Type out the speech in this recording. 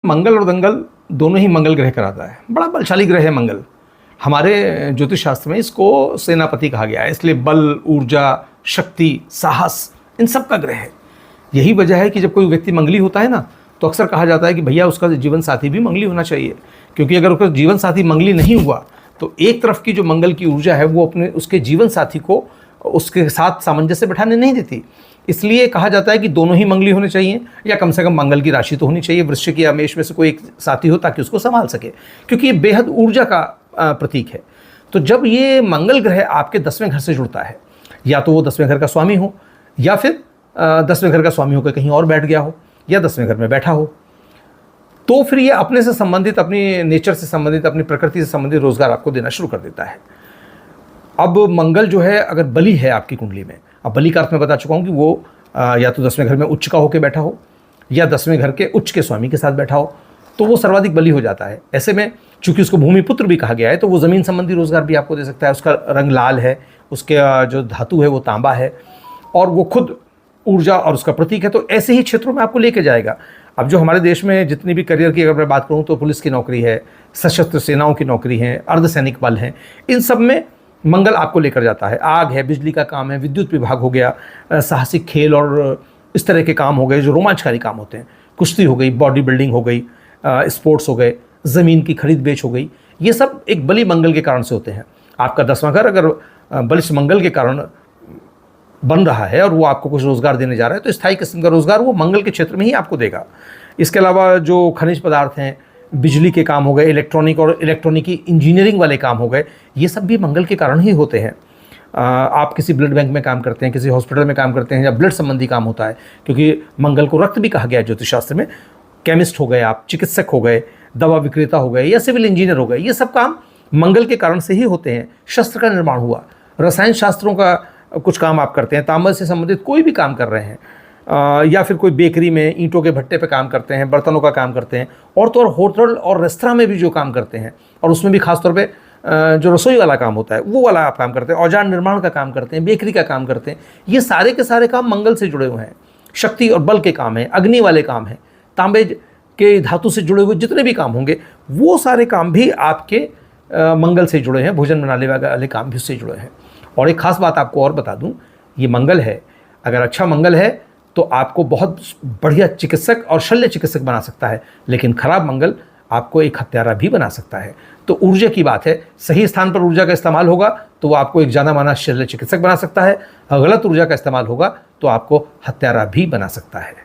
मंगल और दंगल दोनों ही मंगल ग्रह कराता है। बड़ा बलशाली ग्रह है मंगल। हमारे ज्योतिष शास्त्र में इसको सेनापति कहा गया है, इसलिए बल, ऊर्जा, शक्ति, साहस इन सब का ग्रह है। यही वजह है कि जब कोई व्यक्ति मंगली होता है ना, तो अक्सर कहा जाता है कि भैया उसका जीवन साथी भी मंगली होना चाहिए, क्योंकि अगर उसका जीवन साथी मंगली नहीं हुआ तो एक तरफ की जो मंगल की ऊर्जा है वो अपने उसके जीवन साथी को उसके साथ सामंजस्य बिठाने नहीं देती। इसलिए कहा जाता है कि दोनों ही मंगली होने चाहिए, या कम से कम मंगल की राशि तो होनी चाहिए, वृश्चिक या मेष में से कोई एक साथी हो ताकि उसको संभाल सके, क्योंकि ये बेहद ऊर्जा का प्रतीक है। तो जब ये मंगल ग्रह आपके 10वें घर से जुड़ता है, या तो वो 10वें घर का स्वामी हो, या फिर 10वें घर का स्वामी होकर कहीं और बैठ गया हो, या 10वें घर में बैठा हो, तो फिर ये अपने से संबंधित, अपनी नेचर से संबंधित, अपनी प्रकृति से संबंधित रोजगार आपको देना शुरू कर देता है। अब मंगल जो है अगर बली है आपकी कुंडली में, अब बली का अर्थ मैं बता चुका हूँ कि वो या तो 10वें घर में उच्च का होकर बैठा हो, या 10वें घर के उच्च के स्वामी के साथ बैठा हो, तो वो सर्वाधिक बली हो जाता है। ऐसे में चूंकि उसको भूमि पुत्र भी कहा गया है, तो वो ज़मीन संबंधी रोजगार भी आपको दे सकता है। उसका रंग लाल है, उसके जो धातु है वो तांबा है, और वो खुद ऊर्जा और उसका प्रतीक है, तो ऐसे ही क्षेत्रों में आपको लेके जाएगा। अब जो हमारे देश में जितनी भी करियर की अगर मैं बात करूँ, तो पुलिस की नौकरी है, सशस्त्र सेनाओं की नौकरी है, अर्धसैनिक बल हैं, इन सब में मंगल आपको लेकर जाता है। आग है, बिजली का काम है, विद्युत विभाग हो गया, साहसिक खेल और इस तरह के काम हो गए जो रोमांचकारी काम होते हैं, कुश्ती हो गई, बॉडी बिल्डिंग हो गई, स्पोर्ट्स हो गए, ज़मीन की खरीद बेच हो गई, ये सब एक बली मंगल के कारण से होते हैं। आपका 10वां घर अगर बलिष्ठ मंगल के कारण बन रहा है और वो आपको कुछ रोज़गार देने जा रहा है, तो स्थायी किस्म का रोज़गार वो मंगल के क्षेत्र में ही आपको देगा। इसके अलावा जो खनिज पदार्थ हैं, बिजली के काम हो गए, इलेक्ट्रॉनिक और इलेक्ट्रॉनिकी इंजीनियरिंग वाले काम हो गए, ये सब भी मंगल के कारण ही होते हैं। आप किसी ब्लड बैंक में काम करते हैं, किसी हॉस्पिटल में काम करते हैं, या ब्लड संबंधी काम होता है, क्योंकि मंगल को रक्त भी कहा गया है ज्योतिष शास्त्र में। केमिस्ट हो गए आप, चिकित्सक हो गए, दवा विक्रेता हो गए, या सिविल इंजीनियर हो गए, ये सब काम मंगल के कारण से ही होते हैं। शस्त्र का निर्माण हुआ, रसायन शास्त्रों का कुछ काम आप करते हैं, तांबा से संबंधित कोई भी काम कर रहे हैं, या फिर कोई बेकरी में ईंटों के भट्टे पे काम करते हैं, बर्तनों का काम करते हैं, और तो और होटल और रेस्तरां में भी जो काम करते हैं, और उसमें भी खासतौर पे जो रसोई वाला काम होता है वो वाला आप काम करते हैं, औजार निर्माण का काम करते हैं, बेकरी का काम करते हैं, ये सारे के सारे काम मंगल से जुड़े हुए हैं। शक्ति और बल के काम हैं, अग्नि वाले काम हैं, तांबे के धातु से जुड़े हुए जितने भी काम होंगे वो सारे काम भी आपके मंगल से जुड़े हैं। भोजन बनाने वाले काम भी उससे जुड़े हैं। और एक खास बात आपको और बता दूं, ये मंगल है, अगर अच्छा मंगल है तो आपको बहुत बढ़िया चिकित्सक और शल्य चिकित्सक बना सकता है, लेकिन खराब मंगल आपको एक हत्यारा भी बना सकता है। तो ऊर्जा की बात है, सही स्थान पर ऊर्जा का इस्तेमाल होगा तो वो आपको एक जाना माना शल्य चिकित्सक बना सकता है, गलत ऊर्जा का इस्तेमाल होगा तो आपको हत्यारा भी बना सकता है।